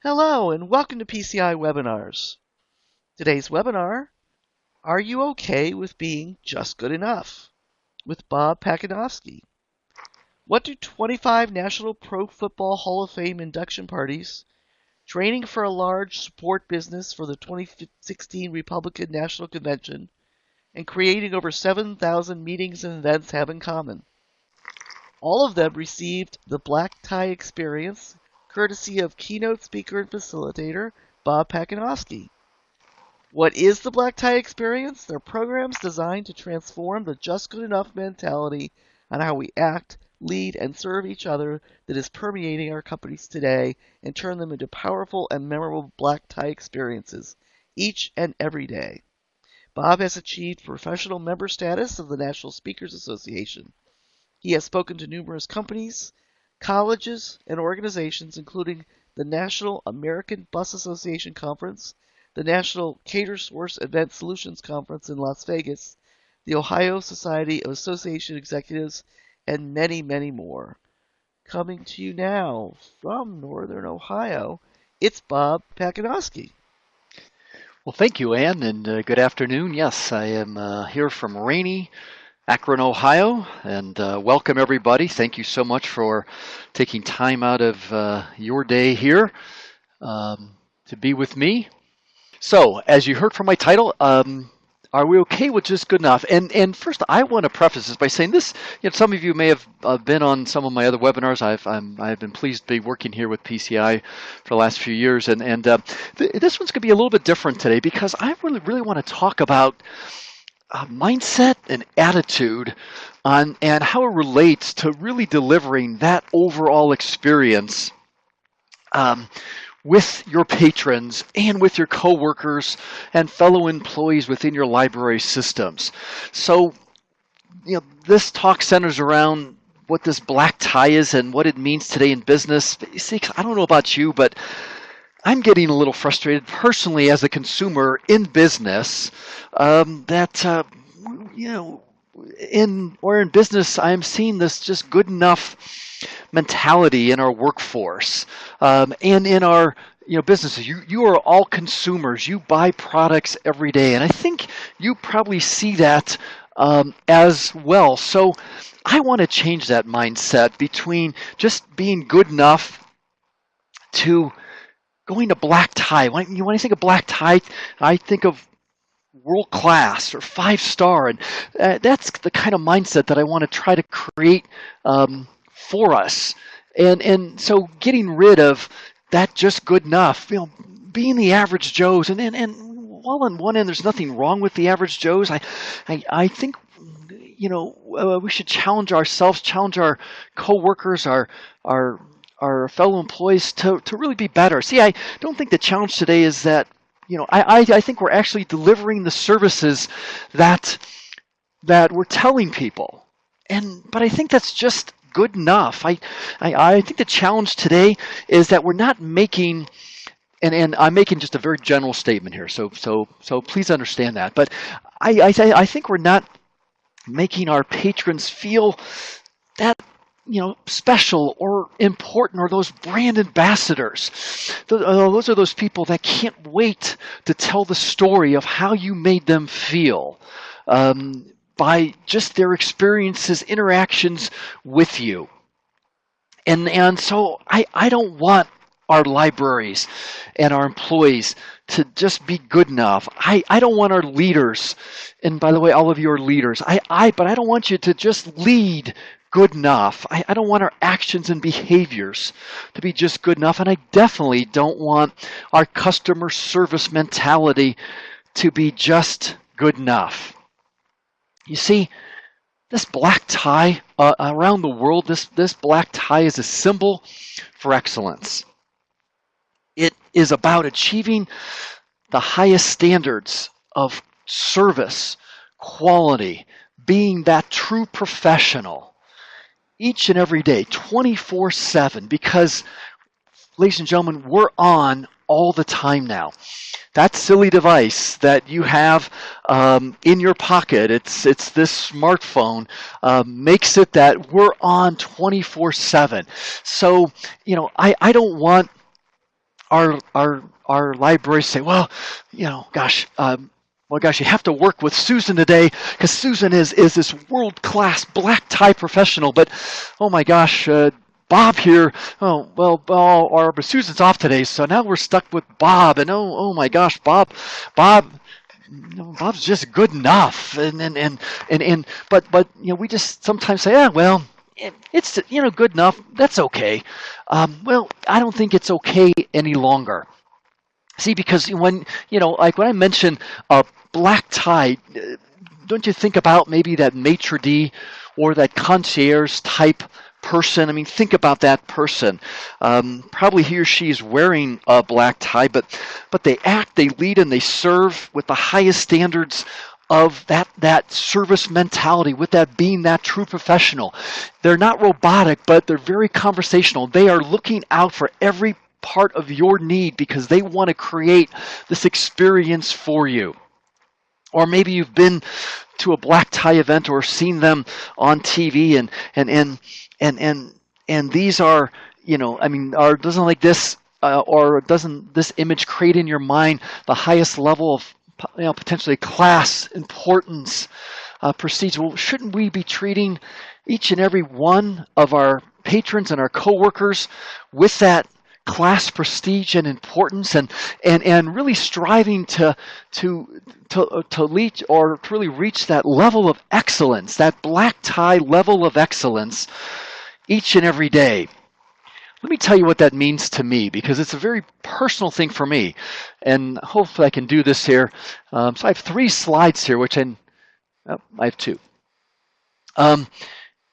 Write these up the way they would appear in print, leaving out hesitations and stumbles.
Hello and welcome to PCI Webinars. Today's webinar, Are You Okay with Being Just Good Enough? With Bob Pacanovsky. What do 25 National Pro Football Hall of Fame induction parties, training for a large sport business for the 2016 Republican National Convention, and creating over 7,000 meetings and events have in common? All of them received the Black Tie Experience courtesy of keynote speaker and facilitator Bob Pacanovsky. What is the Black Tie Experience? They're programs designed to transform the just good enough mentality on how we act, lead, and serve each other that is permeating our companies today and turn them into powerful and memorable black tie experiences each and every day. Bob has achieved professional member status of the National Speakers Association. He has spoken to numerous companies, colleges, and organizations, including the National American Bus Association Conference, the National Cater Source Event Solutions Conference in Las Vegas, the Ohio Society of Association Executives, and many, many more. Coming to you now from Northern Ohio, it's Bob Pacanovsky. Well, thank you, Ann, and good afternoon. Yes, I am here from rainy Akron, Ohio, and welcome everybody. Thank you so much for taking time out of your day here to be with me. So, as you heard from my title, are we okay with just good enough? And first, I want to preface this by saying this. Some of you may have been on some of my other webinars. I've been pleased to be working here with PCI for the last few years, and this one's going to be a little bit different today because I really want to talk about mindset and attitude and how it relates to really delivering that overall experience with your patrons and with your coworkers and fellow employees within your library systems. So, this talk centers around what this black tie is and what it means today in business. You see, I don't know about you, but I'm getting a little frustrated personally as a consumer in business that in business I'm seeing this just good enough mentality in our workforce and in our businesses. You are all consumers. You buy products every day, and I think you probably see that as well. So I want to change that mindset between just being good enough to going to black tie. When I think of black tie, I think of world class or 5-star, and that's the kind of mindset that I want to try to create for us. And so getting rid of that just good enough, being the average Joes, and while on one end there's nothing wrong with the average Joes, I think we should challenge ourselves, challenge our coworkers, our fellow employees to really be better. See, I don't think the challenge today is that, I think we're actually delivering the services that we're telling people. But I think that's just good enough. I think the challenge today is that we're not making, and I'm making just a very general statement here, so please understand that. But I think we're not making our patrons feel that special or important, or those brand ambassadors. Those are those people that can't wait to tell the story of how you made them feel by just their experiences, interactions with you. And so I don't want our libraries and our employees to just be good enough. I don't want our leaders, and by the way, all of you are leaders, but I don't want you to just lead good enough. I don't want our actions and behaviors to be just good enough, and I definitely don't want our customer service mentality to be just good enough. You see, this black tie around the world, this black tie is a symbol for excellence. It is about achieving the highest standards of service, quality, being that true professional each and every day, 24/7, because, ladies and gentlemen, we're on all the time now. That silly device that you have in your pocket, it's this smartphone, makes it that we're on 24/7. So, I don't want our libraries say, well, gosh, you have to work with Susan today because Susan is this world-class black tie professional. But oh my gosh, Bob here. But Susan's off today, so now we're stuck with Bob. And oh my gosh, Bob. Bob's just good enough, but we just sometimes say, it's good enough. That's okay. Well, I don't think it's okay any longer. See, because when I mention a black tie, don't you think about maybe that maitre d' or that concierge type person? I mean, think about that person. Probably he or she is wearing a black tie, but they act, they lead, and they serve with the highest standards of that service mentality, with that being that true professional. They're not robotic, but they're very conversational. They are looking out for every part of your need because they want to create this experience for you. Or maybe you've been to a black tie event or seen them on TV, and these are, doesn't like this or doesn't this image create in your mind the highest level of potentially class, importance, prestige? Well, shouldn't we be treating each and every one of our patrons and our coworkers with that class, prestige, and importance, and really striving to reach or to really reach that level of excellence, that black tie level of excellence each and every day? Let me tell you what that means to me, because it's a very personal thing for me, and hopefully I can do this here. So I have 3 slides here, which I have 2.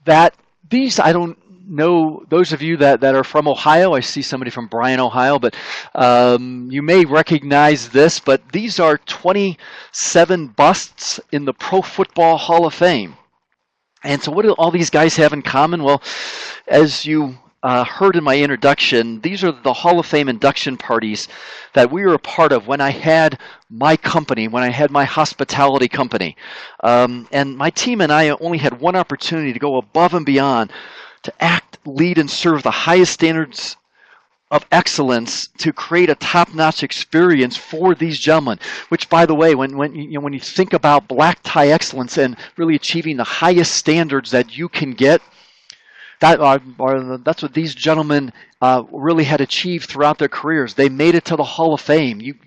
That these, I don't know, those of you that are from Ohio, I see somebody from Bryan, Ohio, but you may recognize this, but these are 27 busts in the Pro Football Hall of Fame. And so what do all these guys have in common? Well, as you heard in my introduction, these are the Hall of Fame induction parties that we were a part of when I had my company, when I had my hospitality company. And my team and I only had one opportunity to go above and beyond to act, lead, and serve the highest standards of excellence to create a top-notch experience for these gentlemen. Which, by the way, when you think about black tie excellence and really achieving the highest standards that you can get, that's what these gentlemen really had achieved throughout their careers. They made it to the Hall of Fame.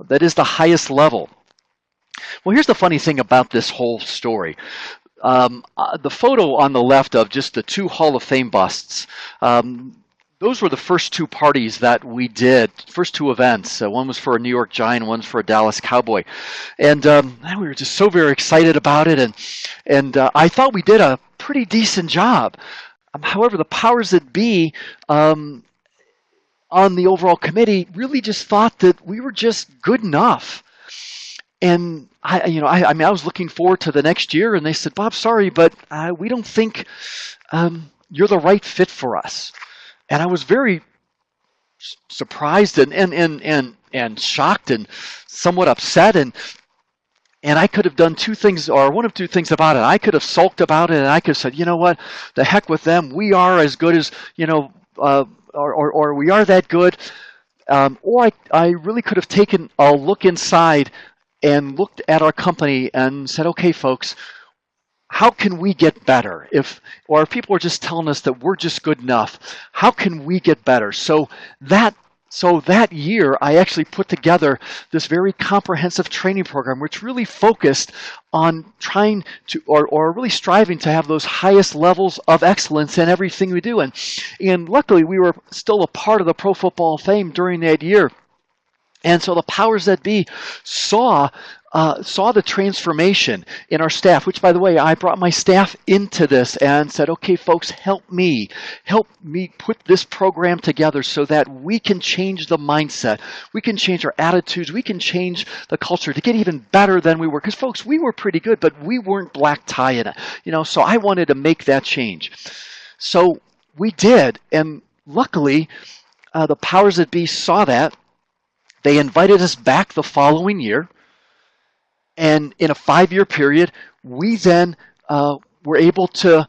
That is the highest level. Well, here's the funny thing about this whole story. The photo on the left of just the 2 Hall of Fame busts, those were the first 2 parties that we did, first 2 events. One was for a New York Giant, one's for a Dallas Cowboy. And we were just so very excited about it, and I thought we did a pretty decent job. However, the powers that be on the overall committee really just thought that we were just good enough. And I was looking forward to the next year, and they said, "Bob, sorry, but we don't think you're the right fit for us." And I was very surprised and shocked and somewhat upset, and I could have done 2 things, or one of 2 things about it. I could have sulked about it, and I could have said, "You know what? The heck with them. We are as good as or we are that good." Or I really could have taken a look inside and looked at our company and said, "Okay, folks, how can we get better? If people are just telling us that we're just good enough, how can we get better?" So that year, I actually put together this very comprehensive training program, which really focused on trying to, or really striving to have those highest levels of excellence in everything we do. And luckily, we were still a part of the Pro Football Hall of Fame during that year. And so the powers that be saw the transformation in our staff, which, by the way, I brought my staff into this and said, "Okay, folks, help me put this program together so that we can change the mindset, we can change our attitudes, we can change the culture to get even better than we were." Because, folks, we were pretty good, but we weren't black tie in it. So I wanted to make that change. So we did, and luckily, the powers that be saw that. They invited us back the following year, and in a 5-year period, we then were able to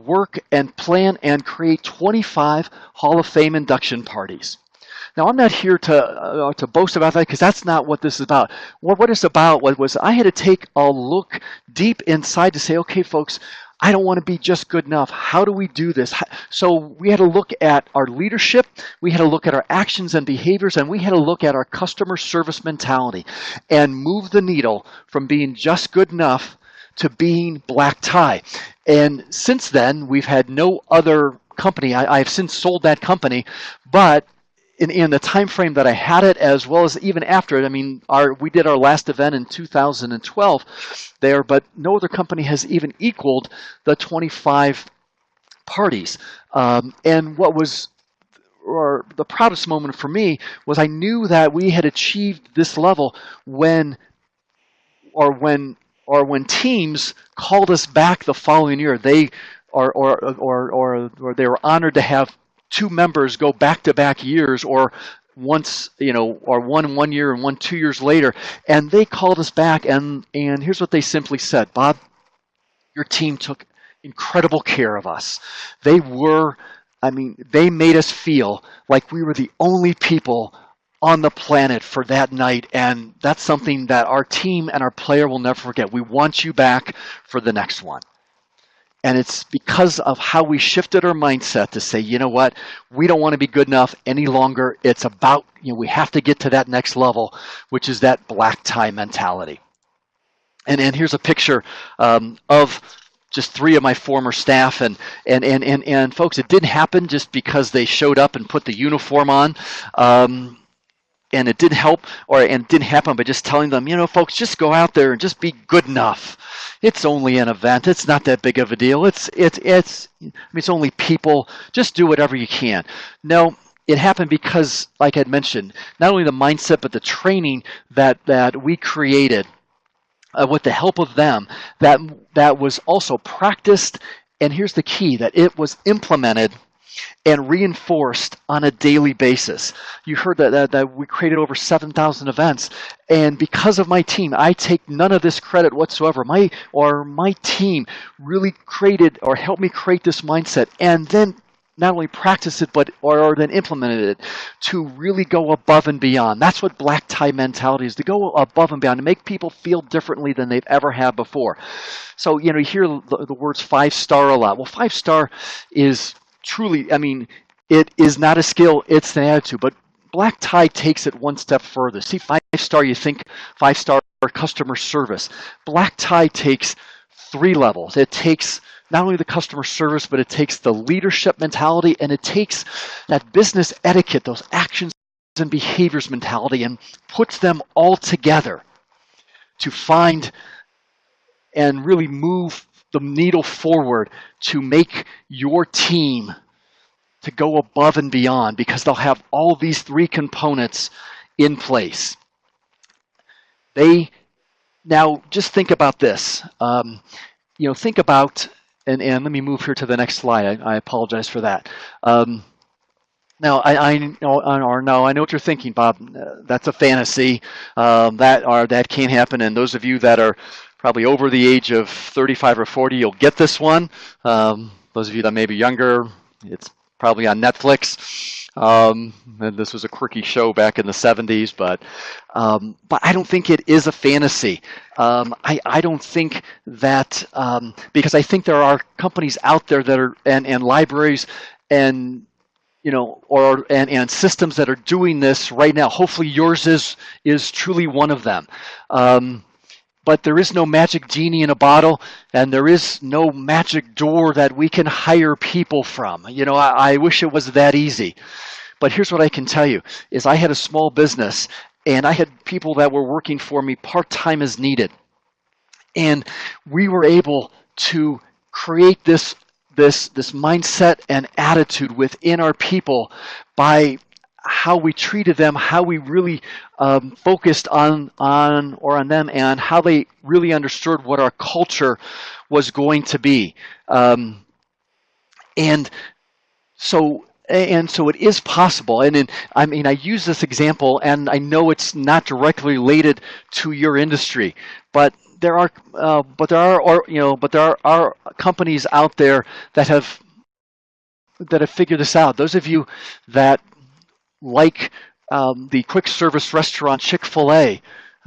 work and plan and create 25 Hall of Fame induction parties. Now, I'm not here to boast about that, because that's not what this is about. What it's about was I had to take a look deep inside to say, okay, folks, I don't want to be just good enough. How do we do this? So we had to look at our leadership, we had to look at our actions and behaviors, and we had to look at our customer service mentality and move the needle from being just good enough to being black tie. And since then, we've had no other company. I've since sold that company, but in the time frame that I had it, as well as even after it, I mean, we did our last event in 2012 there, but no other company has even equaled the 25 parties. And what was the proudest moment for me was I knew that we had achieved this level when teams called us back the following year. They or they were honored to have two members go back-to-back years, or once, or one year and 2 years later, and they called us back, and here's what they simply said: Bob, your team took incredible care of us. They made us feel like we were the only people on the planet for that night, and that's something that our team and our player will never forget. We want you back for the next one. And it's because of how we shifted our mindset to say, you know what, we don't want to be good enough any longer. It's about, we have to get to that next level, which is that black tie mentality. And here's a picture of just 3 of my former staff, and folks, it didn't happen just because they showed up and put the uniform on. And it didn't help, and it didn't happen by just telling them, folks, just go out there and just be good enough. It's only an event. It's not that big of a deal. It's only people. Just do whatever you can. No, it happened because, like I'd mentioned, not only the mindset, but the training that we created with the help of them, that was also practiced. And here's the key: that it was implemented and reinforced on a daily basis. You heard that we created over 7,000 events, and because of my team, I take none of this credit whatsoever. My team really created or helped me create this mindset, and then not only practice it, but then implemented it to really go above and beyond. That's what black tie mentality is: to go above and beyond, to make people feel differently than they've ever had before. So you hear the words 5-star a lot. Well, 5-star is truly, it is not a skill, it's an attitude. But black tie takes it one step further. See, 5-star, you think 5-star customer service. Black tie takes 3 levels. It takes not only the customer service, but it takes the leadership mentality, and it takes that business etiquette, those actions and behaviors mentality, and puts them all together to find and really move the needle forward to make your team to go above and beyond, because they'll have all these 3 components in place. Now just think about this. Think about, and let me move here to the next slide. I apologize for that. Now I know what you're thinking, Bob. That's a fantasy. That can't happen. And those of you that are probably over the age of 35 or 40, you'll get this one. Those of you that may be younger, it's probably on Netflix. And this was a quirky show back in the 70s, but I don't think it is a fantasy. I don't think that, because I think there are companies out there that are, and libraries and and systems that are doing this right now. Hopefully yours is truly one of them. But there is no magic genie in a bottle, and there is no magic door that we can hire people from. I wish it was that easy. But here's what I can tell you, is I had a small business, and I had people that were working for me part-time as needed. And we were able to create this mindset and attitude within our people by how we treated them, how we really focused on them, and how they really understood what our culture was going to be. And so it is possible. And I use this example, and I know it's not directly related to your industry, but are companies out there that have figured this out. Those of you that like the quick service restaurant Chick-fil-A.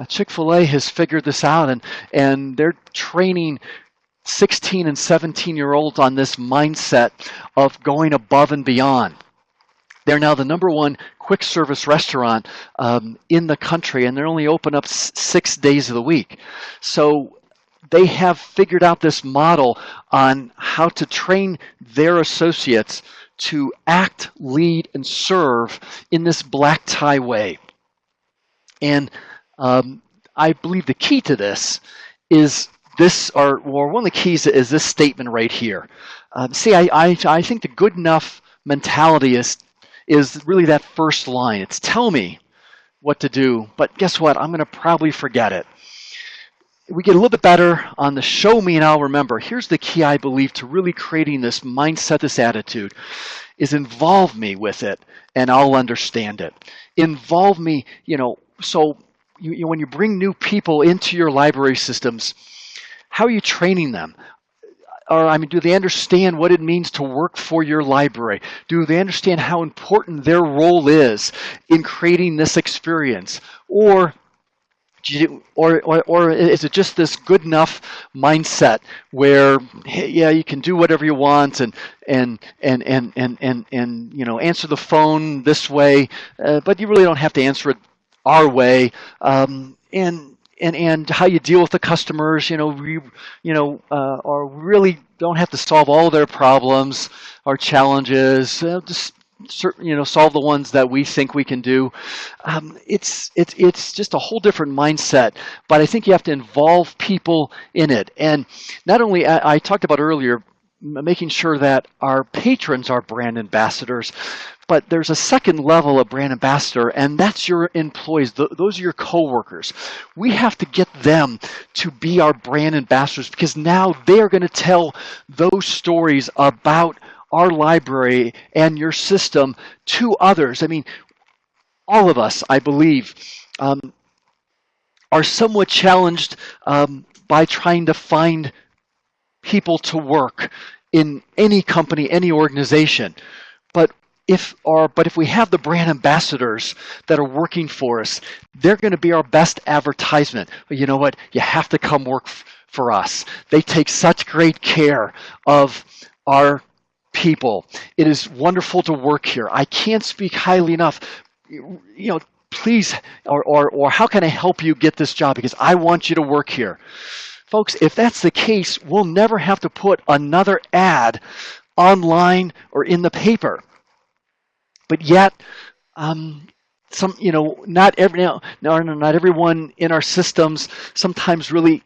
Chick-fil-A has figured this out, and they're training 16 and 17-year-olds on this mindset of going above and beyond. They're now the #1 quick service restaurant in the country, and they're only open up 6 days of the week. So they have figured out this model on how to train their associates to act, lead, and serve in this black tie way. And I believe the key to this is this, or one of the keys is this statement right here. I think the good enough mentality is really that first line. It's tell me what to do, but guess what? I'm going to probably forget it. We get a little bit better on the show me and I'll remember. Here's the key, I believe, to really creating this mindset, this attitude, is involve me with it and I'll understand it. Involve me, so when you bring new people into your library systems, how are you training them? Or, do they understand what it means to work for your library? Do they understand how important their role is in creating this experience? Or is it just this good enough mindset where, hey, yeah, you can do whatever you want and answer the phone this way, but you really don't have to answer it our way, and how you deal with the customers, or really don't have to solve all their problems or challenges. Just solve the ones that we think we can do. It's just a whole different mindset, but I think you have to involve people in it. And not only, I talked about earlier, making sure that our patrons are brand ambassadors, but there's a second level of brand ambassador, and that's your employees. Those are your coworkers. We have to get them to be our brand ambassadors, because now they are going to tell those stories about our library and your system to others. All of us, I believe, are somewhat challenged by trying to find people to work in any company, any organization. But if we have the brand ambassadors that are working for us, they're going to be our best advertisement. But you know what? You have to come work for us. They take such great care of our people. It is wonderful to work here. I can't speak highly enough. Please, or how can I help you get this job? Because I want you to work here. Folks, if that's the case, we'll never have to put another ad online or in the paper. But yet, not everyone in our systems sometimes really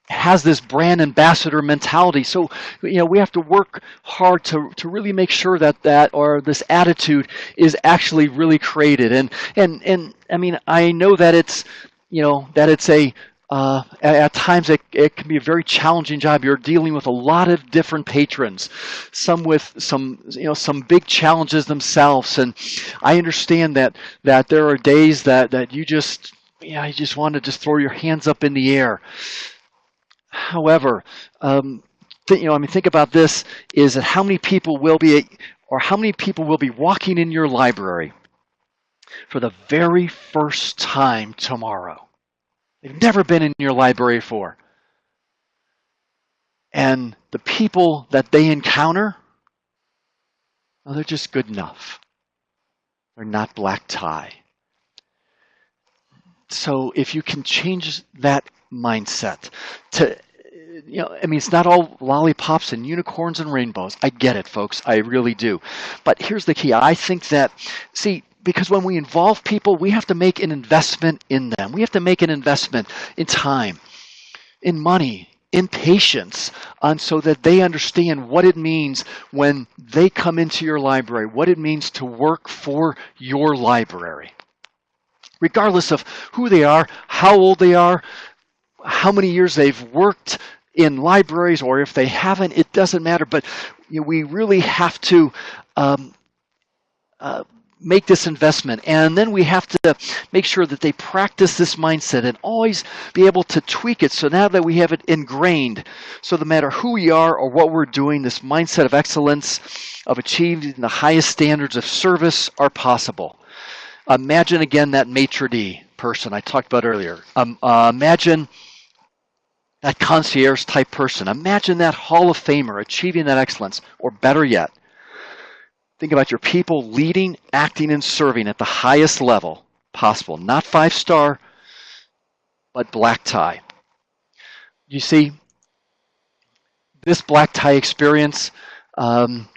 has this brand ambassador mentality. So, we have to work hard to really make sure that this attitude is actually really created. And I know that it's at times it can be a very challenging job. You're dealing with a lot of different patrons, some with some big challenges themselves. And I understand that there are days that you just want to just throw your hands up in the air. However, think about this: is that how many people will be walking in your library for the very first time tomorrow? They've never been in your library before. And the people that they encounter, they're just good enough. They're not black tie. So if you can change that mindset to, it's not all lollipops and unicorns and rainbows. I get it, folks. I really do. But here's the key. I think that, because when we involve people, we have to make an investment in them. We have to make an investment in time, in money, in patience, so that they understand what it means when they come into your library, what it means to work for your library. Regardless of who they are, how old they are, how many years they've worked in libraries, or if they haven't, it doesn't matter. But we really have to make this investment. And then we have to make sure that they practice this mindset and always be able to tweak it. So now that we have it ingrained, so no matter who we are or what we're doing, this mindset of excellence, of achieving the highest standards of service are possible. Imagine again that maitre d' person I talked about earlier. Imagine that concierge type person. Imagine that Hall of Famer achieving that excellence, or better yet, think about your people leading, acting, and serving at the highest level possible. Not 5-star, but black tie. You see, this black tie experience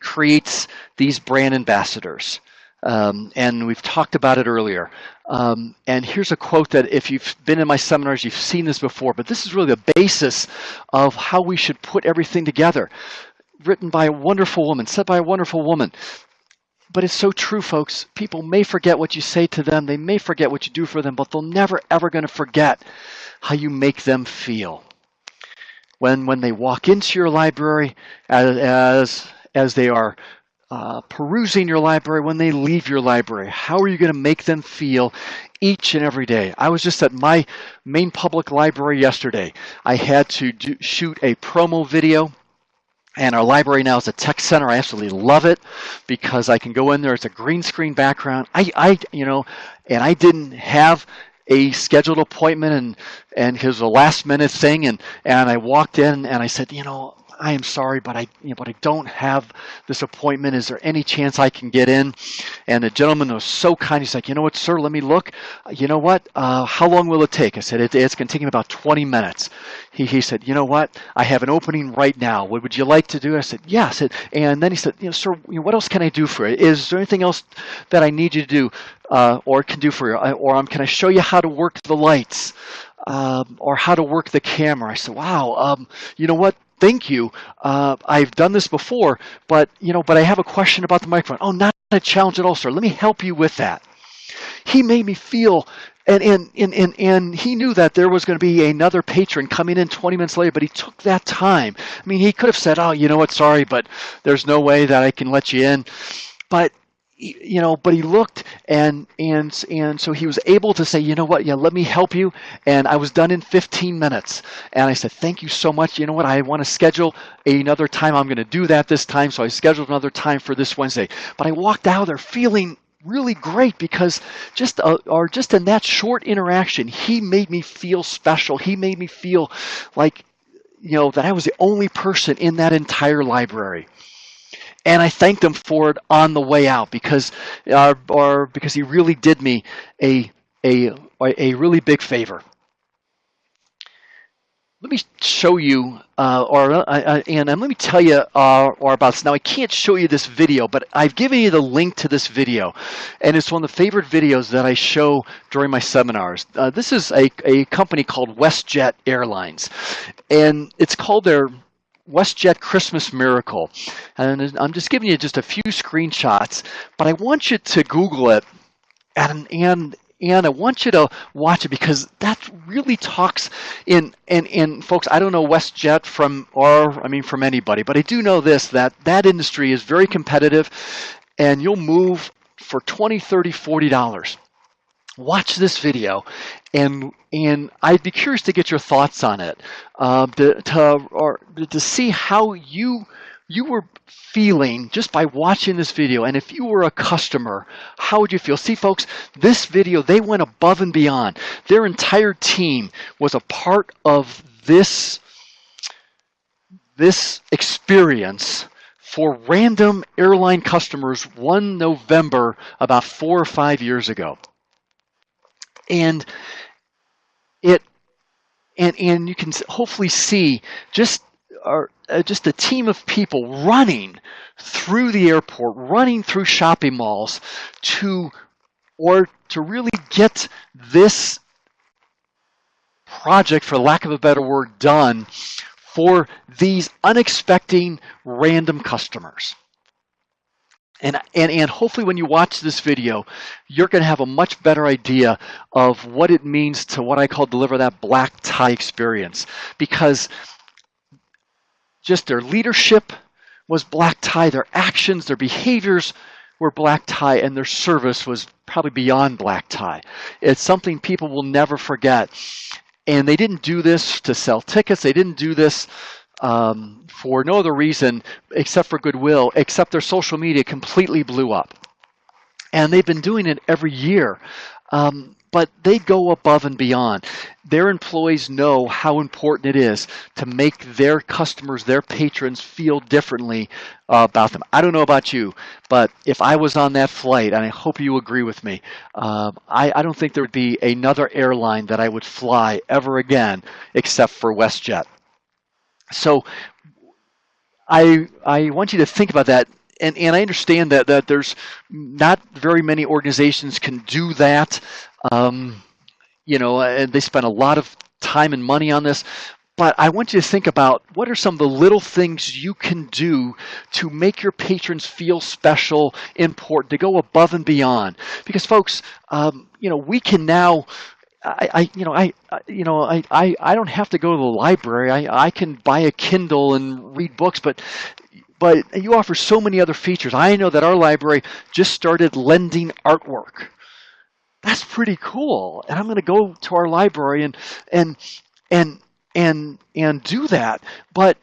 creates these brand ambassadors. And we've talked about it earlier. And here's a quote that if you've been in my seminars, you've seen this before, but this is really the basis of how we should put everything together. Written by a wonderful woman, said by a wonderful woman. But it's so true, folks. People may forget what you say to them. They may forget what you do for them, but they're never, ever going to forget how you make them feel. When they walk into your library, as they are perusing your library, when they leave your library, how are you going to make them feel each and every day? I was just at my main public library yesterday. I had to shoot a promo video. And our library now is a tech center. I absolutely love it because I can go in there. It's a green screen background. And I didn't have a scheduled appointment, and it was a last minute thing. And I walked in and I said, I am sorry, but I don't have this appointment. Is there any chance I can get in? And the gentleman was so kind. He's like, you know what, sir, let me look. You know what? How long will it take? I said, it's going to take him about 20 minutes. He said, you know what? I have an opening right now. What would you like to do? I said, yes. And then he said, sir, what else can I do for you? Is there anything else that I need you to do or can do for you? Or can I show you how to work the lights or how to work the camera? I said, wow, you know what? Thank you. I've done this before, but I have a question about the microphone. Oh, not a challenge at all, sir. Let me help you with that. He made me feel, and he knew that there was going to be another patron coming in 20 minutes later, but he took that time. I mean, he could have said, oh, you know what, sorry, but there's no way that I can let you in. But but he looked and so he was able to say, you know what, yeah, let me help you. And I was done in 15 minutes. And I said, thank you so much. You know what, I want to schedule another time. I'm going to do that this time. So I scheduled another time for this Wednesday. But I walked out there feeling really great because just in that short interaction, he made me feel special. He made me feel like, that I was the only person in that entire library. And I thanked him for it on the way out because he really did me a really big favor. Let me show you, and let me tell you about this. Now, I can't show you this video, but I've given you the link to this video, and it's one of the favorite videos that I show during my seminars. This is a company called WestJet Airlines, and it's called their WestJet Christmas Miracle. And I'm just giving you just a few screenshots, but I want you to Google it, and I want you to watch it because that really talks in folks, I don't know WestJet from anybody, but I do know this, that industry is very competitive, and you'll move for $20, $30, $40. Watch this video, and I'd be curious to get your thoughts on it, to see how you were feeling just by watching this video. And if you were a customer, how would you feel? See, folks, this video, they went above and beyond. Their entire team was a part of this experience for random airline customers one November about 4 or 5 years ago. And you can hopefully see just a team of people running through the airport, running through shopping malls to really get this project, for lack of a better word, done for these unexpected random customers. And hopefully when you watch this video, you're going to have a much better idea of what it means to what I call deliver that black tie experience. Because just their leadership was black tie, their actions, their behaviors were black tie, and their service was probably beyond black tie. It's something people will never forget. And they didn't do this to sell tickets. They didn't do this for no other reason except for goodwill, except their social media completely blew up. And they've been doing it every year. But they go above and beyond. Their employees know how important it is to make their customers, their patrons, feel differently about them. I don't know about you, but if I was on that flight, and I hope you agree with me, I don't think there would be another airline that I would fly ever again except for WestJet. So I want you to think about that. And I understand that there's not very many organizations can do that. And they spend a lot of time and money on this. But I want you to think about what are some of the little things you can do to make your patrons feel special, important, to go above and beyond. Because folks, we can now. I don't have to go to the library. I can buy a Kindle and read books, but you offer so many other features. I know that our library just started lending artwork. That's pretty cool. And I'm going to go to our library and do that. But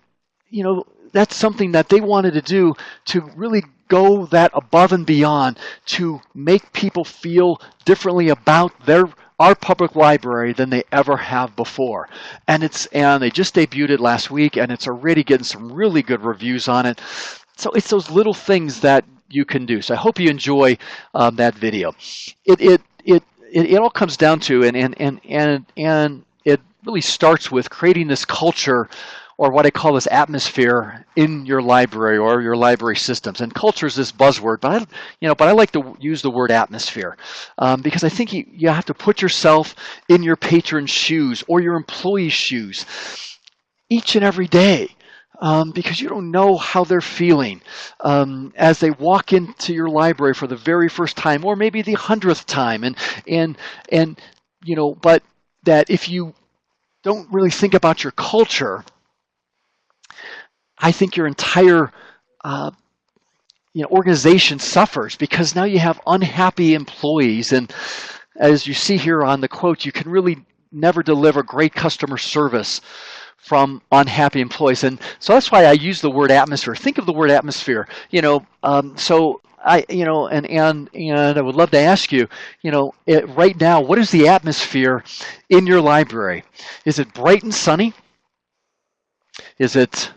that's something that they wanted to do to really go that above and beyond to make people feel differently about our public library than they ever have before. And they just debuted it last week, and it's already getting some really good reviews on it. So it's those little things that you can do. So I hope you enjoy that video. It all comes down to and it really starts with creating this culture, or what I call this atmosphere in your library or your library systems. And culture is this buzzword, but I like to use the word atmosphere because I think you have to put yourself in your patron's shoes or your employee's shoes each and every day. Because you don't know how they're feeling as they walk into your library for the very first time, or maybe the 100th time, but that if you don't really think about your culture, I think your entire organization suffers, because now you have unhappy employees, and as you see here on the quote, you can really never deliver great customer service from unhappy employees. And so that's why I use the word atmosphere. Think of the word atmosphere. So I would love to ask you, right now, what is the atmosphere in your library? Is it bright and sunny? Is it,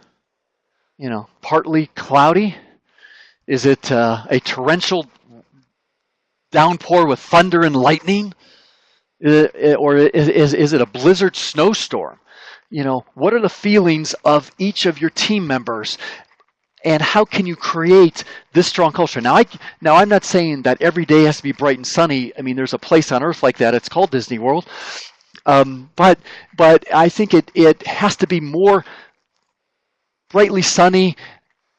partly cloudy? Is it a torrential downpour with thunder and lightning? Or is it a blizzard snowstorm? What are the feelings of each of your team members, and how can you create this strong culture? Now I'm not saying that every day has to be bright and sunny. I mean, there's a place on earth like that. It's called Disney World. But I think it has to be more brightly sunny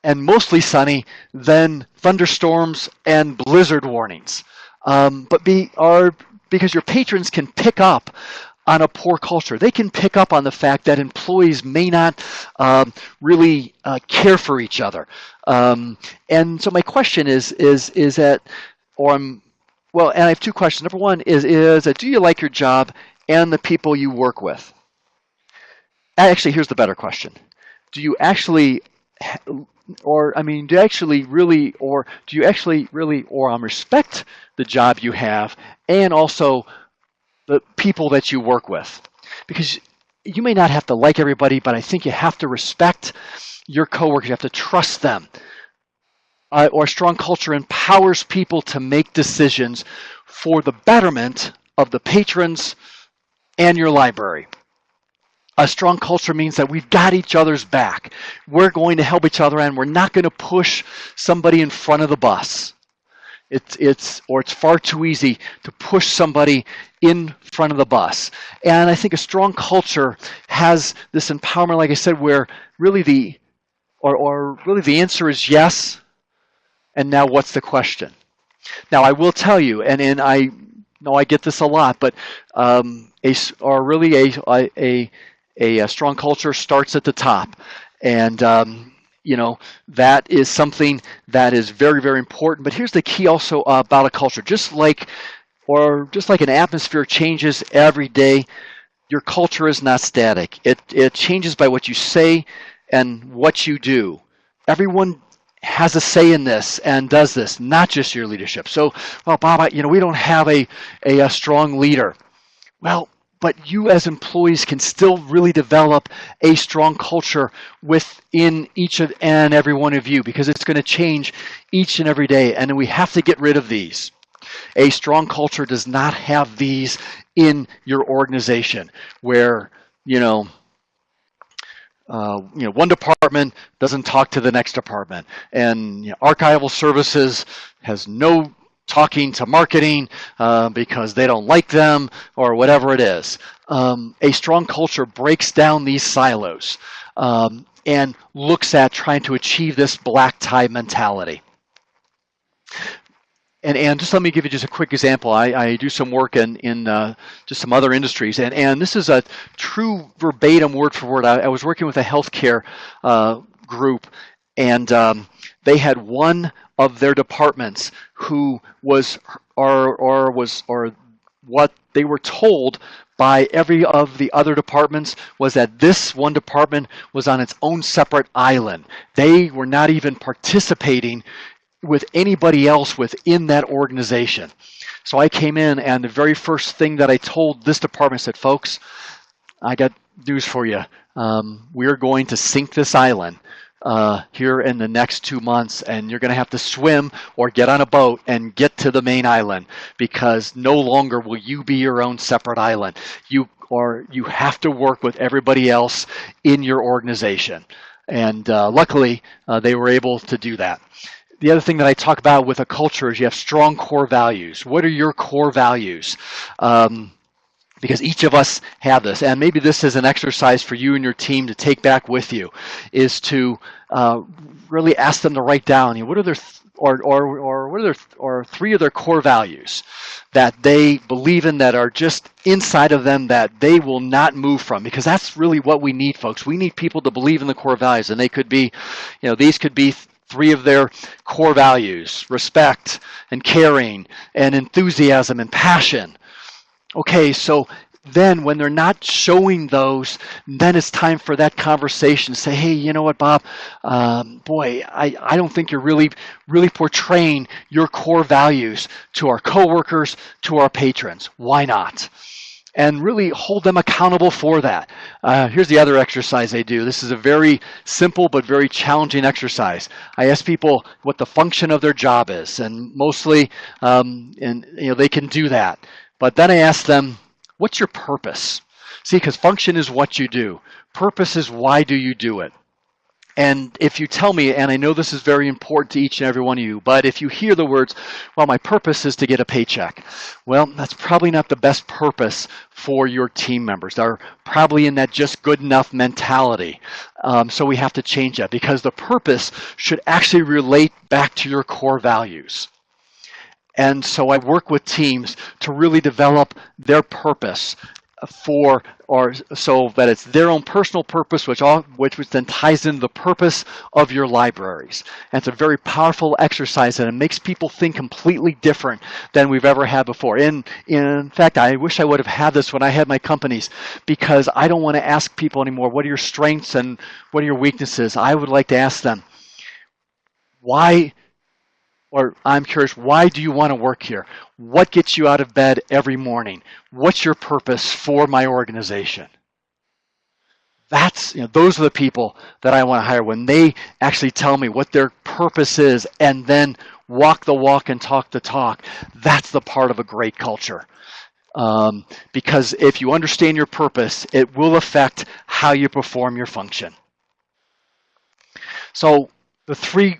and mostly sunny than thunderstorms and blizzard warnings. Because your patrons can pick up on a poor culture. They can pick up on the fact that employees may not really care for each other. And so my question is that, and I have two questions. Number one is do you like your job and the people you work with? Actually, here's the better question. Do you actually respect the job you have, and also the people that you work with? Because you may not have to like everybody, but I think you have to respect your coworkers. You have to trust them. Or a strong culture empowers people to make decisions for the betterment of the patrons and your library. A strong culture means that we've got each other's back. We're going to help each other, and we're not going to push somebody in front of the bus. It's far too easy to push somebody in front of the bus. And I think a strong culture has this empowerment, like I said, where really the answer is yes. And now what's the question? Now I will tell you, and I know I get this a lot, but a strong culture starts at the top, and that is something that is very, very important. But here's the key also about a culture. Just like an atmosphere changes every day, your culture is not static. It changes by what you say and what you do. Everyone has a say in this and does this, not just your leadership. So, well, Bob, we don't have a strong leader. Well, but you as employees can still really develop a strong culture within each and every one of you, because it's going to change each and every day, and we have to get rid of these. A strong culture does not have these in your organization, where one department doesn't talk to the next department, and archival services has no talking to marketing because they don't like them or whatever it is. A strong culture breaks down these silos and looks at trying to achieve this black tie mentality. And just let me give you just a quick example. I do some work in just some other industries, and this is a true verbatim word for word. I was working with a healthcare group, and they had one of their departments who was what they were told by every of the other departments was that this one department was on its own separate island. They were not even participating with anybody else within that organization. So I came in, and the very first thing that I told this department, I said, folks, I got news for you. We're going to sink this island here in the next 2 months, and you're going to have to swim or get on a boat and get to the main island, because no longer will you be your own separate island. You have to work with everybody else in your organization. And luckily, they were able to do that. The other thing that I talk about with a culture is you have strong core values. What are your core values? Because each of us have this, and maybe this is an exercise for you and your team to take back with you, is to really ask them to write down, what are their or 3 of their core values that they believe in, that are just inside of them, that they will not move from, because that's really what we need, folks. We need people to believe in the core values, and they could be, these could be 3 of their core values: respect and caring and enthusiasm and passion. Okay, so then when they're not showing those, then it's time for that conversation. Say, hey, you know what, Bob? Boy, I don't think you're really portraying your core values to our coworkers, to our patrons. Why not? And really hold them accountable for that. Here's the other exercise I do. This is a very simple but very challenging exercise. I ask people what the function of their job is, and mostly, they can do that. But then I ask them, what's your purpose? See, because function is what you do. Purpose is why do you do it? And if you tell me, and I know this is very important to each and every one of you, but if you hear the words, well, my purpose is to get a paycheck, well, that's probably not the best purpose for your team members. They're probably in that just good enough mentality. So we have to change that, because the purpose should actually relate back to your core values. And so I work with teams to really develop their purpose so that it's their own personal purpose, which then ties into the purpose of your libraries. And it's a very powerful exercise, and it makes people think completely different than we've ever had before. In fact, I wish I would have had this when I had my companies, because I don't want to ask people anymore, what are your strengths and what are your weaknesses? I would like to ask them, I'm curious, why do you want to work here? What gets you out of bed every morning? What's your purpose for my organization? Those are the people that I want to hire, when they actually tell me what their purpose is and then walk the walk and talk the talk. That's the part of a great culture. Because if you understand your purpose, it will affect how you perform your function. So the 3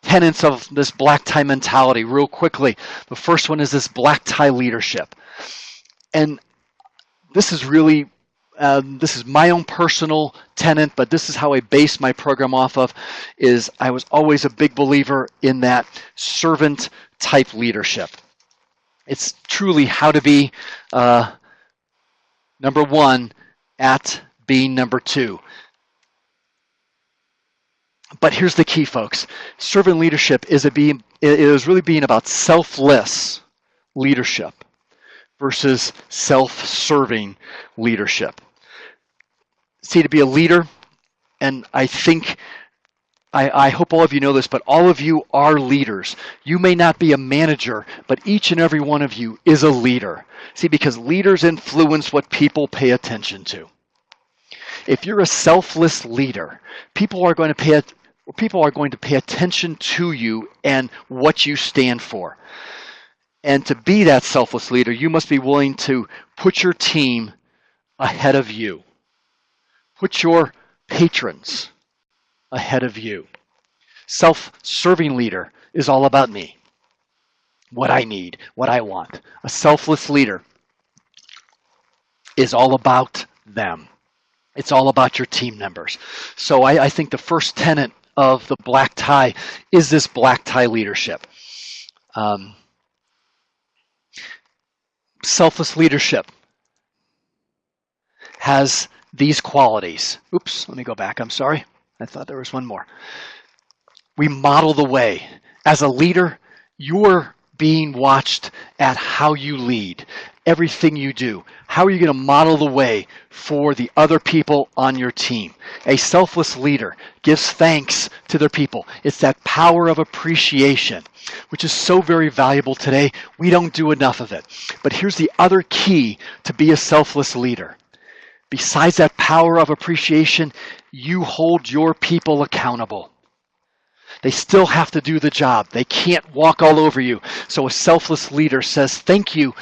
tenets of this black tie mentality, real quickly. The first one is this black tie leadership. And this is really, this is my own personal tenet, but this is how I base my program off of, is I was always a big believer in that servant type leadership. It's truly how to be number 1 at being number 2. But here's the key, folks. Servant leadership is really being about selfless leadership versus self-serving leadership. See, to be a leader, and I hope all of you know this, but all of you are leaders. You may not be a manager, but each and every one of you is a leader. See, because leaders influence what people pay attention to. If you're a selfless leader, people are going to pay attention to you and what you stand for. And to be that selfless leader, you must be willing to put your team ahead of you. Put your patrons ahead of you. Self-serving leader is all about me, what I need, what I want. A selfless leader is all about them. It's all about your team members. So I think the first tenet of the black tie is this black tie leadership. Selfless leadership has these qualities. Oops, let me go back. I'm sorry. I thought there was one more. We model the way. As a leader, you're being watched at how you lead, everything you do. How are you going to model the way for the other people on your team? A selfless leader gives thanks to their people. It's that power of appreciation, which is so very valuable today. We don't do enough of it. But here's the other key to be a selfless leader. Besides that power of appreciation, you hold your people accountable. They still have to do the job. They can't walk all over you. So a selfless leader says, thank you,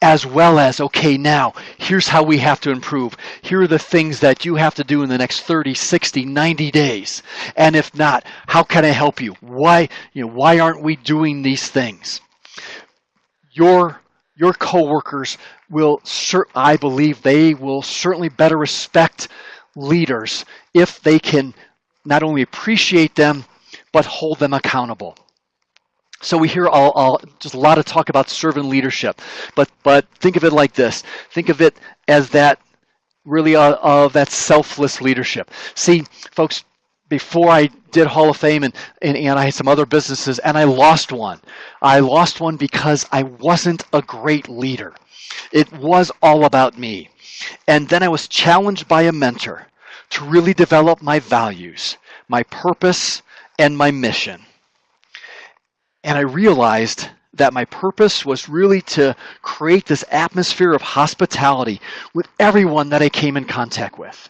as well as, okay, now, here's how we have to improve. Here are the things that you have to do in the next 30, 60, 90 days. And if not, how can I help you? Why aren't we doing these things? Your coworkers will, I believe, they will certainly better respect leaders if they can not only appreciate them, but hold them accountable. So we hear just a lot of talk about servant leadership, but think of it like this. Think of it as that really of that selfless leadership. See, folks, before I did Hall of Fame and I had some other businesses, and I lost one. I lost one because I wasn't a great leader. It was all about me. And then I was challenged by a mentor to really develop my values, my purpose, and my mission. And I realized that my purpose was really to create this atmosphere of hospitality with everyone that I came in contact with.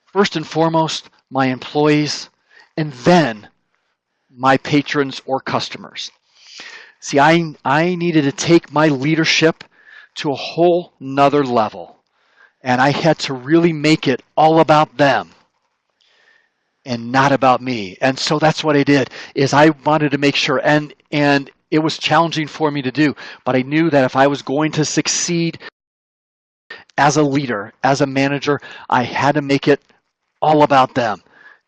First and foremost, my employees, and then my patrons or customers. See, I needed to take my leadership to a whole nother level. And I had to really make it all about them and not about me. And so that's what I did, is I wanted to make sure, and it was challenging for me to do, but I knew that if I was going to succeed as a leader, as a manager, I had to make it all about them.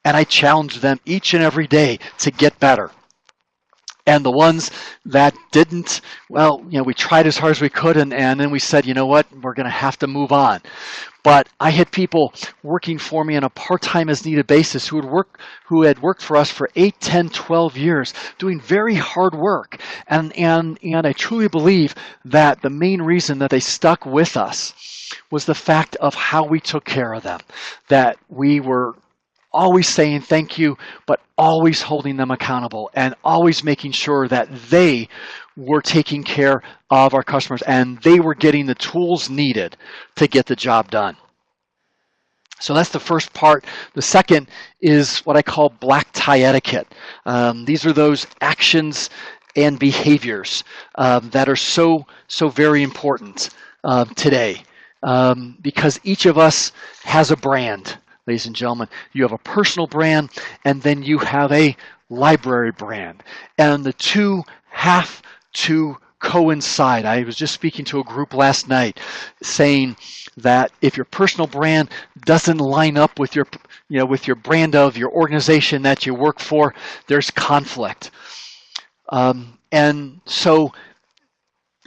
And I challenged them each and every day to get better. And the ones that didn't, well, we tried as hard as we could, and then we said, you know what, we're going to have to move on. But I had people working for me on a part-time as needed basis who had worked for us for 8, 10, 12 years, doing very hard work. And I truly believe that the main reason that they stuck with us was the fact of how we took care of them, that we were always saying thank you, but always holding them accountable and always making sure that they were taking care of our customers and they were getting the tools needed to get the job done. So that's the first part. The second is what I call black tie etiquette. These are those actions and behaviors that are so very important today, because each of us has a brand. Ladies and gentlemen, you have a personal brand, and then you have a library brand. And the two have to coincide. I was just speaking to a group last night saying that if your personal brand doesn't line up with your brand of your organization that you work for, there's conflict. And so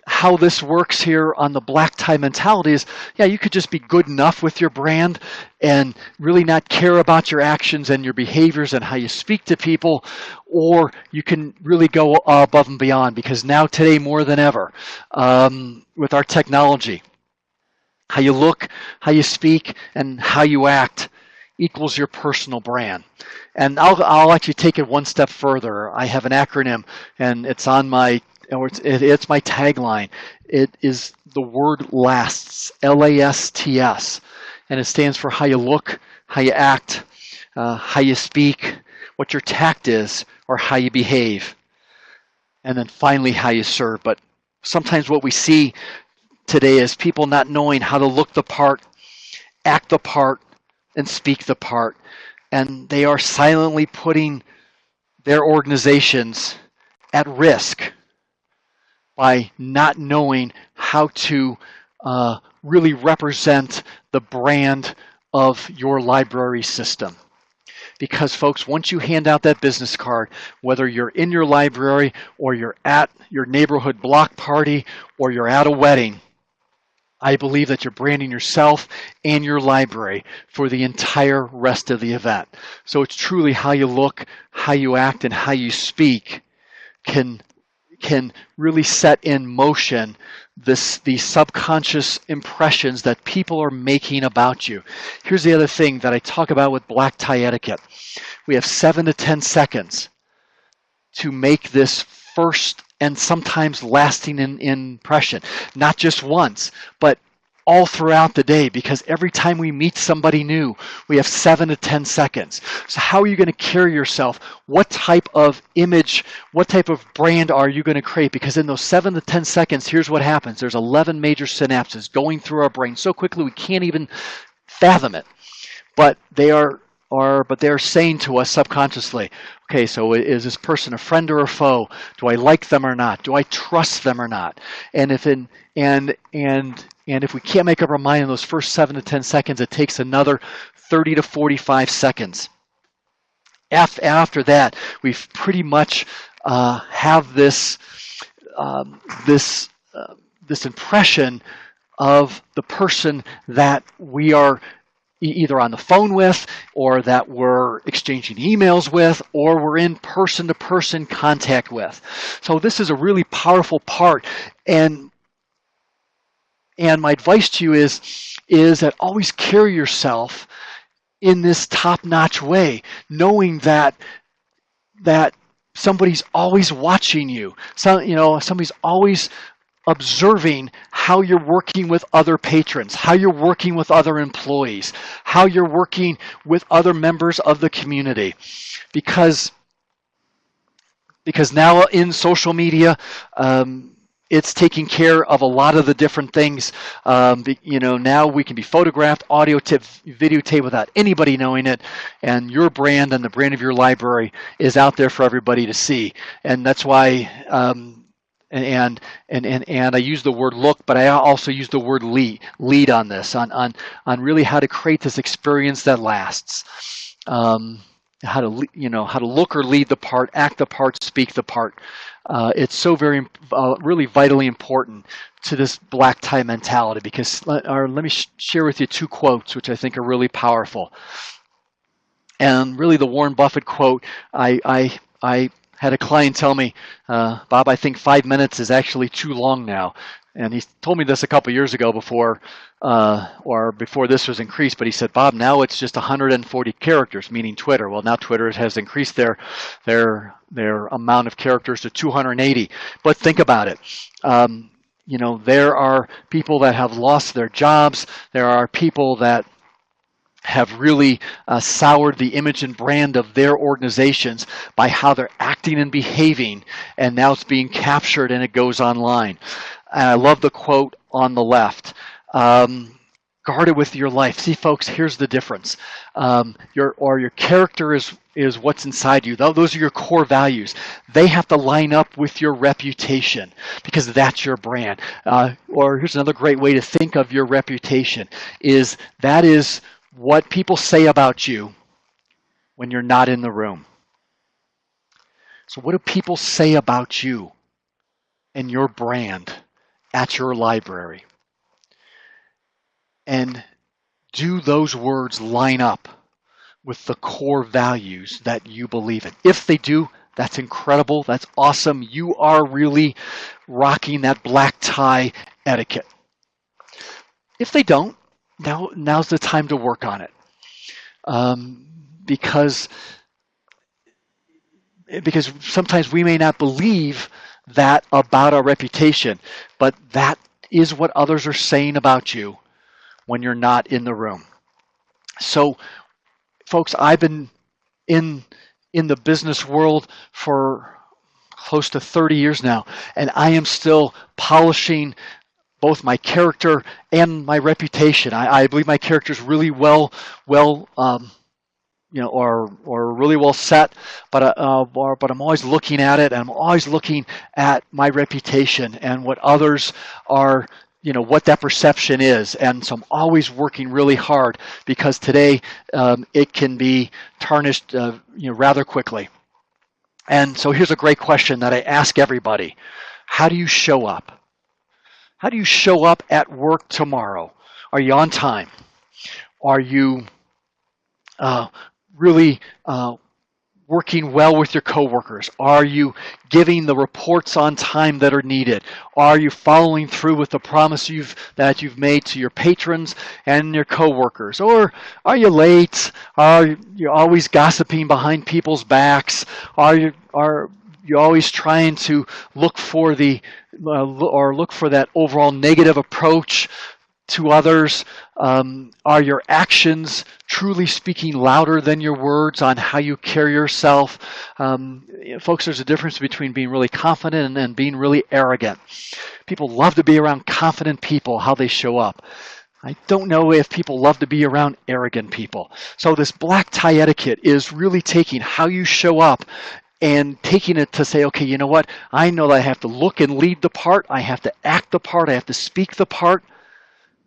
how this works here on the black tie mentality is, yeah, you could just be good enough with your brand and really not care about your actions and your behaviors and how you speak to people, or you can really go above and beyond, because now today more than ever, with our technology, how you look, how you speak, and how you act equals your personal brand. And I'll actually take it one step further. I have an acronym, and it's on my, or it's my tagline. It is the word LASTS, LASTS, and it stands for how you look, how you act, how you speak, what your tact is, or how you behave, and then finally how you serve. But sometimes what we see today is people not knowing how to look the part, act the part, and speak the part. And they are silently putting their organizations at risk by not knowing how to really represent the brand of your library system. Because folks, once you hand out that business card, whether you're in your library or you're at your neighborhood block party or you're at a wedding, I believe that you're branding yourself and your library for the entire rest of the event. So it's truly how you look, how you act, and how you speak can really set in motion these subconscious impressions that people are making about you. Here's the other thing that I talk about with black tie etiquette. We have 7 to 10 seconds to make this first and sometimes lasting impression. Not just once, but all throughout the day, because every time we meet somebody new, we have 7 to 10 seconds. So how are you going to carry yourself? What type of image, what type of brand are you going to create? Because in those 7 to 10 seconds, here's what happens. There's 11 major synapses going through our brain so quickly we can't even fathom it. But they are saying to us subconsciously, okay, so is this person a friend or a foe? Do I like them or not? Do I trust them or not? And if we can't make up our mind in those first 7 to 10 seconds, it takes another 30 to 45 seconds. After that, we've pretty much have this impression of the person that we are either on the phone with, or that we're exchanging emails with, or we're in person-to-person contact with. So this is a really powerful part, and my advice to you is that always carry yourself in this top-notch way, knowing that somebody's always watching you. Somebody's always observing how you're working with other patrons, how you're working with other employees, how you're working with other members of the community. Because now in social media, it's taking care of a lot of the different things. Now we can be photographed, audio tape, videotape without anybody knowing it, and your brand and the brand of your library is out there for everybody to see. And that's why and I use the word look, but I also use the word lead on this, on really how to create this experience that lasts. How to look or lead the part, act the part, speak the part. It's so very really vitally important to this black tie mentality, because let me share with you 2 quotes which I think are really powerful. And really the Warren Buffett quote, I had a client tell me, Bob, I think 5 minutes is actually too long now. And he told me this a couple years ago before this was increased, but he said, Bob, now it's just 140 characters, meaning Twitter. Well, now Twitter has increased their amount of characters to 280. But think about it. There are people that have lost their jobs. There are people that have really soured the image and brand of their organizations by how they're acting and behaving, and now it's being captured and it goes online. And I love the quote on the left. Guard it with your life. See, folks, here's the difference. Your character is what's inside you. Those are your core values. They have to line up with your reputation, because that's your brand. Or here's another great way to think of your reputation, is what people say about you when you're not in the room. So what do people say about you and your brand at your library? And do those words line up with the core values that you believe in? If they do, that's incredible. That's awesome. You are really rocking that black tie etiquette. If they don't, now's the time to work on it. Because sometimes we may not believe that about our reputation, but that is what others are saying about you when you're not in the room. So, folks, I've been in the business world for close to 30 years now, and I am still polishing both my character and my reputation. I believe my character is really well or really well set, but I'm always looking at it, and I'm always looking at my reputation and what others are, what that perception is. And so I'm always working really hard, because today it can be tarnished rather quickly. And so here's a great question that I ask everybody. How do you show up? How do you show up at work tomorrow? Are you on time? Are you really working well with your coworkers? Are you giving the reports on time that are needed? Are you following through with the promise that you've made to your patrons and your coworkers? Or are you late? Are you always gossiping behind people's backs? Are you always trying to look for that overall negative approach to others? Are your actions truly speaking louder than your words on how you carry yourself? Folks, there's a difference between being really confident and being really arrogant. People love to be around confident people, how they show up. I don't know if people love to be around arrogant people. So this black tie etiquette is really taking how you show up and taking it to say, okay, you know what? I know that I have to look and lead the part. I have to act the part. I have to speak the part.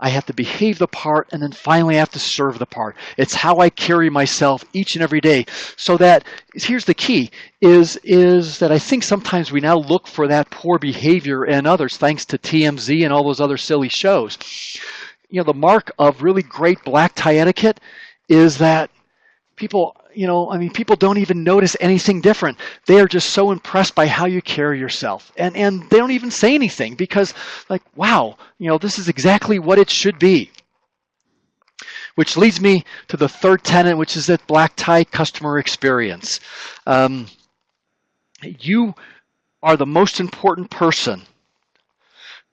I have to behave the part, and then finally I have to serve the part. It's how I carry myself each and every day. So that, here's the key, is that I think sometimes we now look for that poor behavior in others, thanks to TMZ and all those other silly shows. The mark of really great black tie etiquette is that people don't even notice anything different. They are just so impressed by how you carry yourself. And they don't even say anything, because, wow, this is exactly what it should be. Which leads me to the third tenet, which is that black tie customer experience. You are the most important person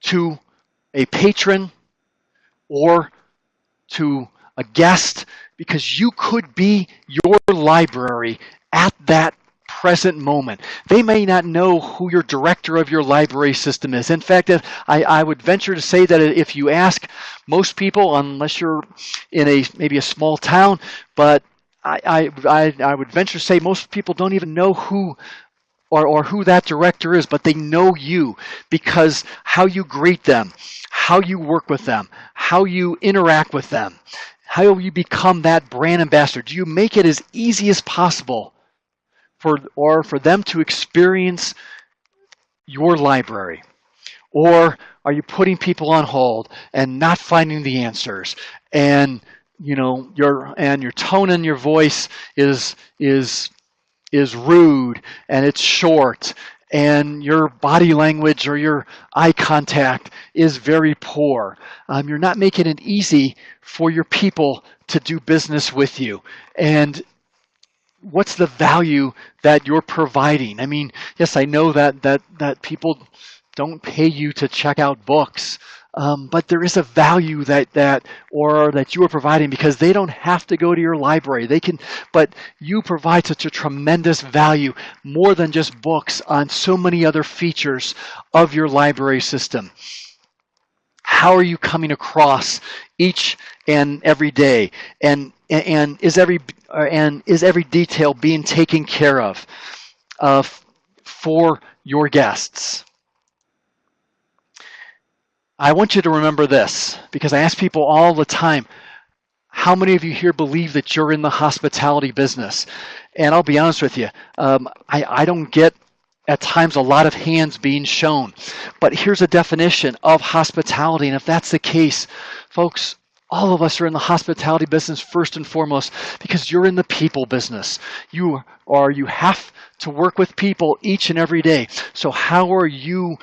to a patron or to a guest, because you could be your library at that present moment. They may not know who your director of your library system is. In fact, I would venture to say that if you ask most people, unless you're in maybe a small town, but I would venture to say most people don't even know who or who that director is, but they know you, because how you greet them, how you work with them, how you interact with them, how you become that brand ambassador. Do you make it as easy as possible for them to experience your library? Or are you putting people on hold and not finding the answers? And your tone in your voice is rude, and it's short, and your body language or your eye contact is very poor. You're not making it easy for your people to do business with you. And what's the value that you're providing? I mean, yes, I know that people don't pay you to check out books, but there is a value that you are providing, because they don't have to go to your library. But you provide such a tremendous value, more than just books, on so many other features of your library system. How are you coming across each and every day? And is every detail being taken care of for your guests? I want you to remember this, because I ask people all the time, how many of you here believe that you're in the hospitality business? And I'll be honest with you, I don't get at times a lot of hands being shown. But here's a definition of hospitality, and if that's the case, folks, all of us are in the hospitality business first and foremost because you're in the people business. You have to work with people each and every day. So how are you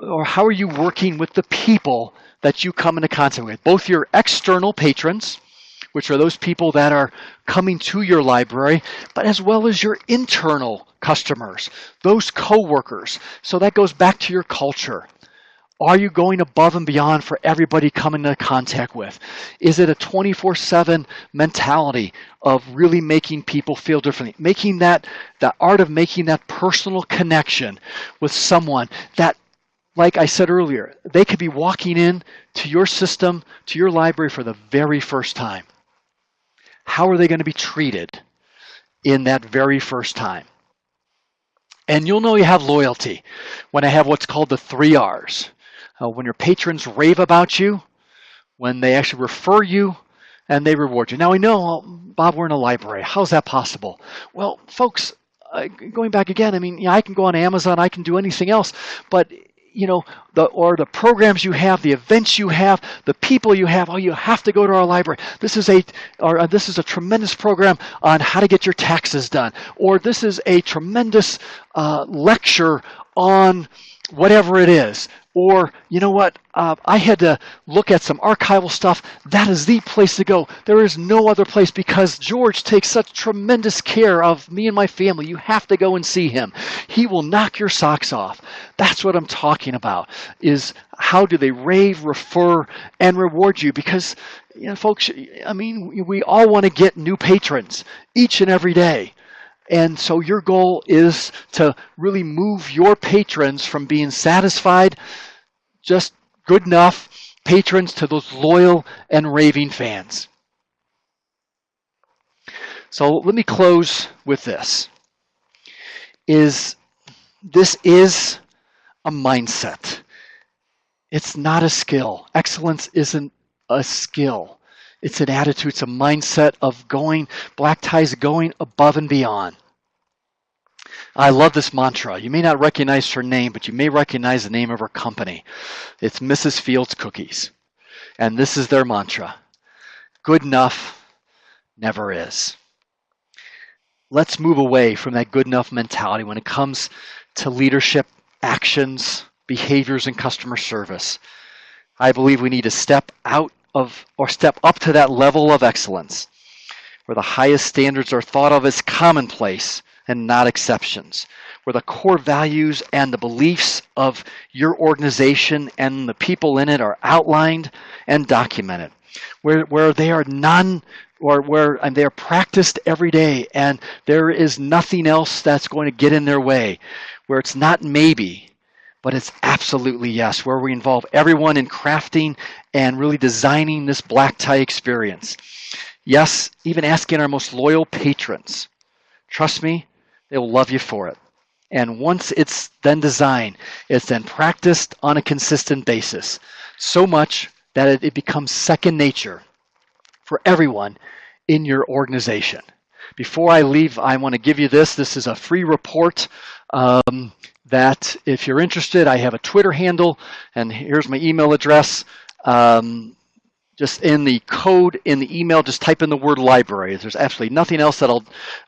working with the people that you come into contact with? Both your external patrons, which are those people that are coming to your library, but as well as your internal customers, those coworkers. So that goes back to your culture. Are you going above and beyond for everybody coming into contact with? Is it a 24/7 mentality of really making people feel differently? Making the art of making that personal connection with someone that, like I said earlier, they could be walking in to your system, to your library for the very first time. How are they going to be treated in that very first time? And you'll know you have loyalty when I have what's called the 3 R's. When your patrons rave about you, when they actually refer you, and they reward you. Now I know, Bob, we're in a library. How's that possible? Well, folks, going back again, I mean, I can go on Amazon, I can do anything else, but the programs you have, the events you have, the people you have, you have to go to our library. This is a tremendous program on how to get your taxes done, or this is a tremendous lecture on whatever it is. Or, you know what, I had to look at some archival stuff. That is the place to go. There is no other place because George takes such tremendous care of me and my family. You have to go and see him. He will knock your socks off. That's what I'm talking about, is how do they rave, refer, and reward you? Because, folks, I mean, we all want to get new patrons each and every day. And so your goal is to really move your patrons from being satisfied, just good enough patrons, to those loyal and raving fans. So let me close with this. This is a mindset. It's not a skill. Excellence isn't a skill. It's an attitude. It's a mindset of black ties going above and beyond. I love this mantra. You may not recognize her name, but you may recognize the name of her company. It's Mrs. Fields Cookies. And this is their mantra. Good enough never is. Let's move away from that good enough mentality when it comes to leadership, actions, behaviors, and customer service. I believe we need to step up to that level of excellence, where the highest standards are thought of as commonplace and not exceptions, where the core values and the beliefs of your organization and the people in it are outlined and documented, where they are and they are practiced every day, and there is nothing else that's going to get in their way, where it's not maybe, but it's absolutely yes, where we involve everyone in crafting and really designing this black tie experience. Yes, even asking our most loyal patrons. Trust me, they will love you for it. And once it's then designed, it's then practiced on a consistent basis, so much that it becomes second nature for everyone in your organization. Before I leave, I want to give you this. This is a free report that if you're interested, I have a Twitter handle, and here's my email address. Just in the code in the email, just type in the word library. There's absolutely nothing else that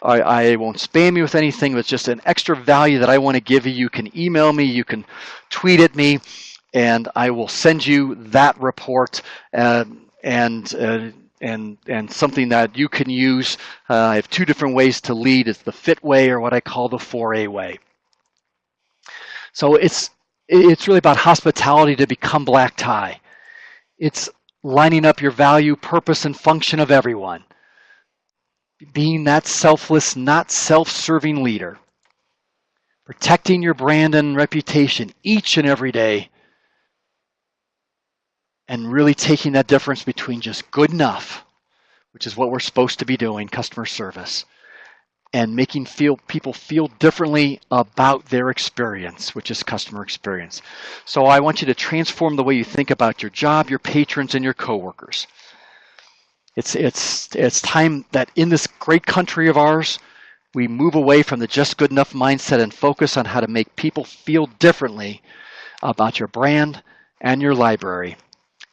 I won't spam you with anything. It's just an extra value that I want to give you. You can email me, you can tweet at me, and I will send you that report and something that you can use. I have 2 different ways to lead. It's the FIT way, or what I call the 4A way. So it's really about hospitality to become black tie. It's lining up your value, purpose, and function of everyone. Being that selfless, not self-serving leader. Protecting your brand and reputation each and every day. And really taking that difference between just good enough, which is what we're supposed to be doing, customer service, and making people feel differently about their experience, which is customer experience. So I want you to transform the way you think about your job, your patrons, and your coworkers. It's time that in this great country of ours we move away from the just good enough mindset and focus on how to make people feel differently about your brand and your library,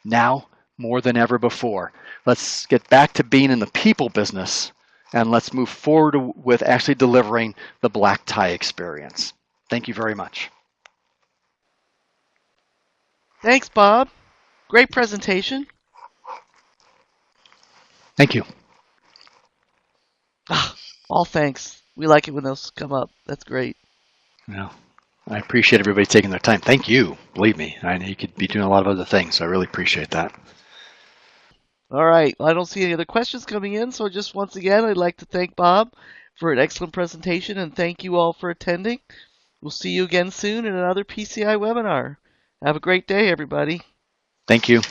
now more than ever before. Let's get back to being in the people business, and let's move forward with actually delivering the black tie experience. Thank you very much. Thanks, Bob. Great presentation. Thank you. All thanks. We like it when those come up. That's great. Well, I appreciate everybody taking their time. Thank you. Believe me, I know you could be doing a lot of other things, so I really appreciate that. All right. Well, I don't see any other questions coming in, so just once again, I'd like to thank Bob for an excellent presentation, and thank you all for attending. We'll see you again soon in another PCI webinar. Have a great day, everybody. Thank you.